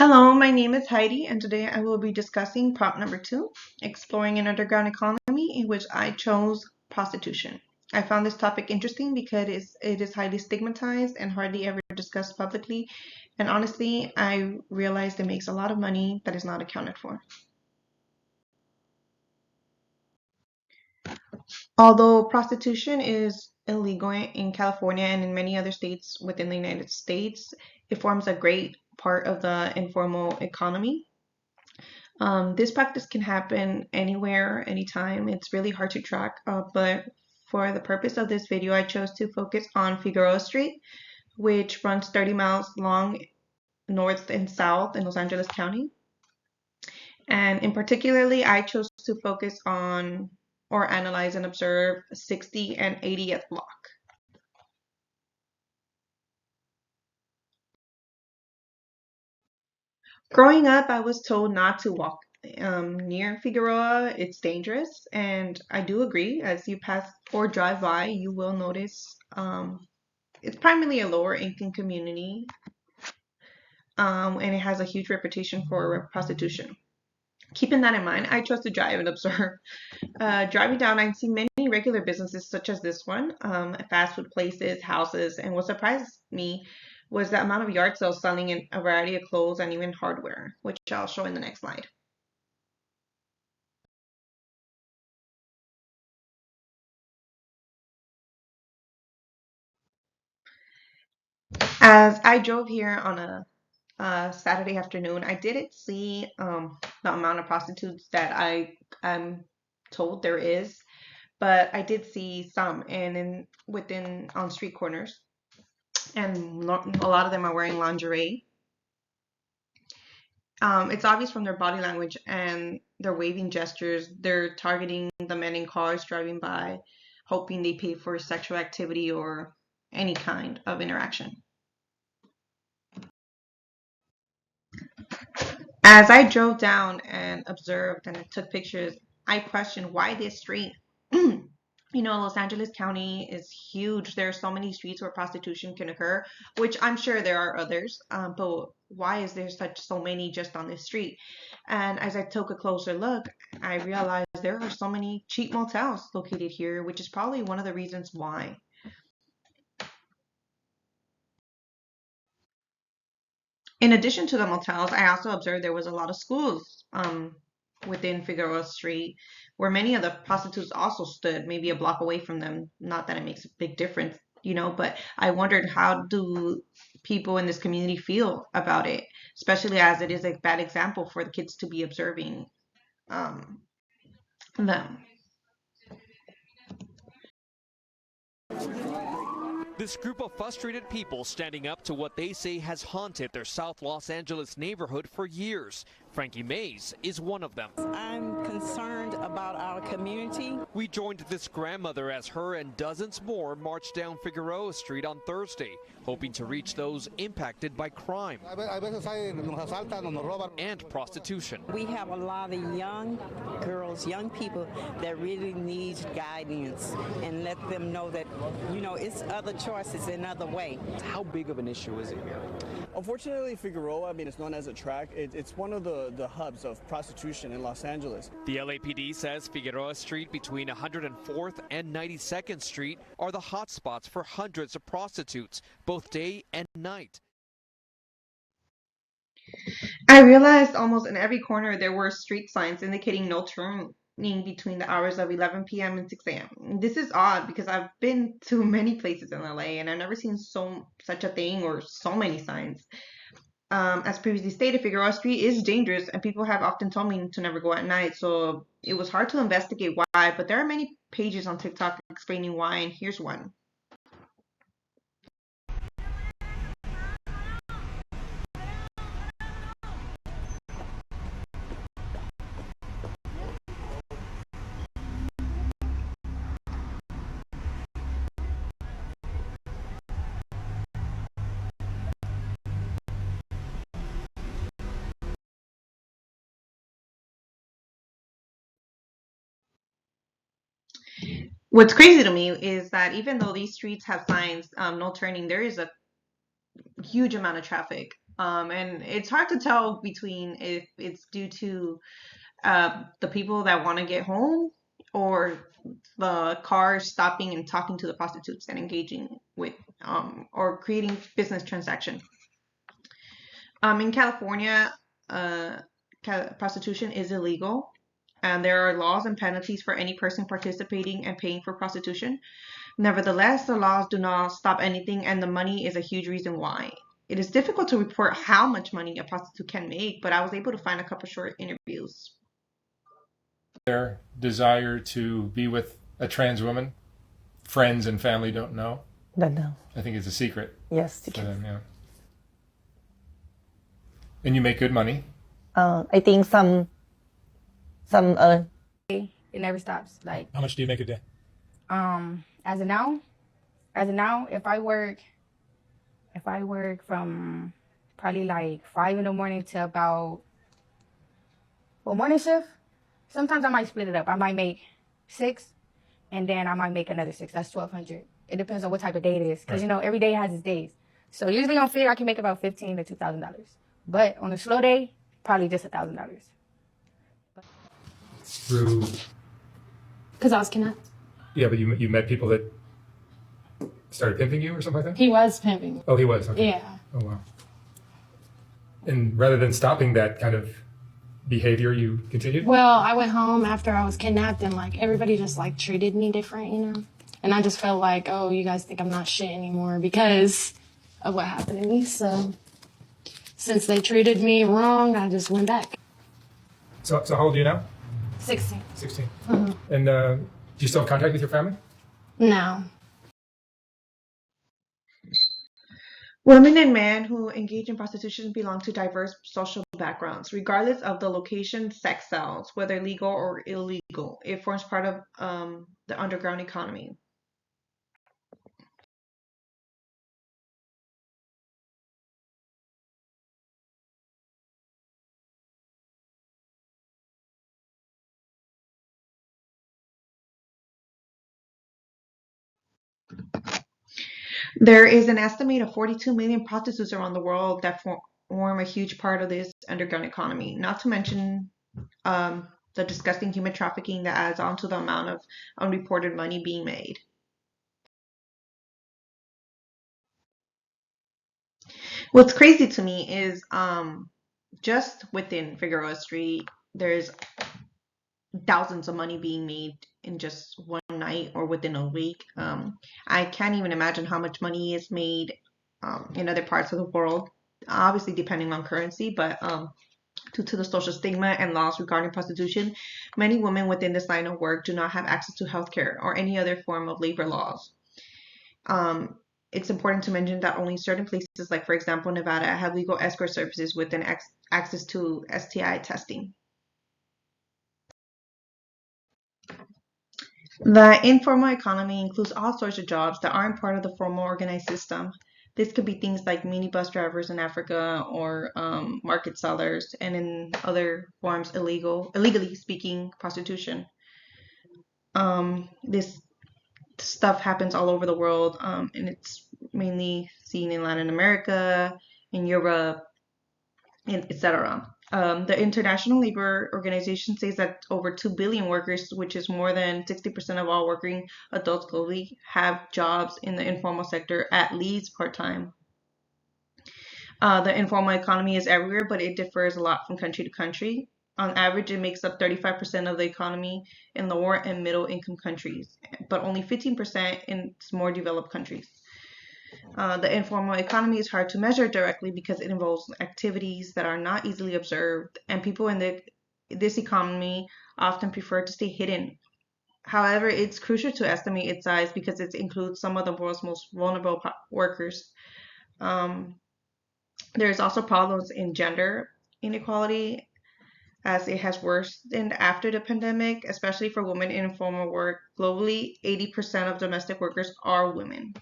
Hello, my name is Heidi, and today I will be discussing prompt number 2, exploring an underground economy, in which I chose prostitution. I found this topic interesting because it is highly stigmatized and hardly ever discussed publicly, and honestly, I realized it makes a lot of money that is not accounted for. Although prostitution is illegal in California and in many other states within the United States, it forms a great part of the informal economy. This practice can happen anywhere, anytime. It's really hard to track, but for the purpose of this video, I chose to focus on Figueroa Street, which runs 30 miles long north and south in Los Angeles County. And in particularly, I chose to focus on or analyze and observe 60 and 80th block. Growing up, I was told not to walk near Figueroa. It's dangerous, and I do agree. As you pass or drive by, you will notice it's primarily a lower income community, and it has a huge reputation for prostitution. Keeping that in mind, I chose to drive and observe. Driving down, I'd seen many regular businesses such as this one, fast food places, houses, and what surprised me was the amount of yard sales selling in a variety of clothes and even hardware, which I'll show in the next slide. As I drove here on a Saturday afternoon, I didn't see the amount of prostitutes that I'm told there is, but I did see some, and within on street corners, and a lot of them are wearing lingerie. It's obvious from their body language and their waving gestures, they're targeting the men in cars driving by, hoping they pay for sexual activity or any kind of interaction. As I drove down and observed and took pictures, I questioned why this street. Los Angeles County is huge. There are so many streets where prostitution can occur, which I'm sure there are others, but why is there such so many just on this street? And as I took a closer look, I realized there are so many cheap motels located here, which is probably one of the reasons why. In addition to the motels, I also observed there was a lot of schools within Figueroa Street where many of the prostitutes also stood, maybe a block away from them. Not that it makes a big difference, but I wondered, how do people in this community feel about it, especially as it is a bad example for the kids to be observing them. This group of frustrated people standing up to what they say has haunted their South Los Angeles neighborhood for years. Frankie Mays is one of them. I'm concerned about our community. We joined this grandmother as her and dozens more marched down Figueroa Street on Thursday, hoping to reach those impacted by crime and prostitution. We have a lot of young girls, young people that really need guidance, and let them know that, it's other choices and other way. How big of an issue is it here? Unfortunately, Figueroa, it's known as a track. It's one of the hubs of prostitution in Los Angeles. The LAPD says Figueroa Street between 104th and 92nd Street are the hot spots for hundreds of prostitutes, both day and night. I realized almost in every corner there were street signs indicating no turning between the hours of 11 p.m. and 6 a.m. This is odd because I've been to many places in LA and I've never seen such a thing or so many signs. As previously stated, Figueroa Street is dangerous, and people have often told me to never go at night, so it was hard to investigate why, but there are many pages on TikTok explaining why, and here's one. What's crazy to me is that even though these streets have signs, no turning, there is a huge amount of traffic And it's hard to tell between if it's due to the people that want to get home or the cars stopping and talking to the prostitutes and engaging with or creating business transaction. In California, uh, prostitution is illegal, and there are laws and penalties for any person participating and paying for prostitution. Nevertheless, the laws do not stop anything, and the money is a huge reason why. It is difficult to report how much money a prostitute can make, but I was able to find a couple short interviews. Their desire to be with a trans woman, friends and family don't know. Don't know. I think it's a secret Yes. for them, yeah. And you make good money. I think some It never stops. Like, How much do you make a day? as of now, if I work from probably like 5 in the morning to about, well, morning shift, sometimes I might split it up. I might make 6 and then I might make another 6. That's 1,200. It depends on what type of day it is. Cause every day has its days. So usually on fair, I can make about $1,500 to $2,000. But on a slow day, probably just $1,000. Through, Because I was kidnapped. yeah, but you met people that started pimping you or something like that? He was pimping. Oh, he was, okay. Yeah. Oh, wow. And rather than stopping that kind of behavior, you continued? Well, I went home after I was kidnapped and like everybody just like treated me different, And I just felt like, oh, you guys think I'm not shit anymore because of what happened to me. So since they treated me wrong, I just went back. So how old are you now? 16. 16. And do you still have contact with your family? No. Women and men who engage in prostitution belong to diverse social backgrounds, regardless of the location, sex sells, whether legal or illegal. It forms part of the underground economy. There is an estimate of 42 million prostitutes around the world that form a huge part of this underground economy, not to mention the disgusting human trafficking that adds on to the amount of unreported money being made. What's crazy to me is just within Figueroa Street, there's thousands of money being made in just one night or within a week. I can't even imagine how much money is made in other parts of the world, obviously depending on currency, but due to the social stigma and laws regarding prostitution, many women within this line of work do not have access to healthcare or any other form of labor laws. It's important to mention that only certain places, like for example Nevada, have legal escort services with an access to STI testing. The informal economy includes all sorts of jobs that aren't part of the formal organized system. This could be things like minibus drivers in Africa or market sellers, and in other forms, illegally speaking, prostitution. This stuff happens all over the world, and it's mainly seen in Latin America, in Europe, etc. The International Labor Organization says that over 2 billion workers, which is more than 60% of all working adults globally, have jobs in the informal sector, at least part-time. The informal economy is everywhere, but it differs a lot from country to country. On average, it makes up 35% of the economy in lower and middle income countries, but only 15% in more developed countries. The informal economy is hard to measure directly because it involves activities that are not easily observed, and people in this economy often prefer to stay hidden. However, it's crucial to estimate its size because it includes some of the world's most vulnerable workers. There's also problems in gender inequality, as it has worsened after the pandemic, especially for women in informal work. Globally, 80% of domestic workers are women.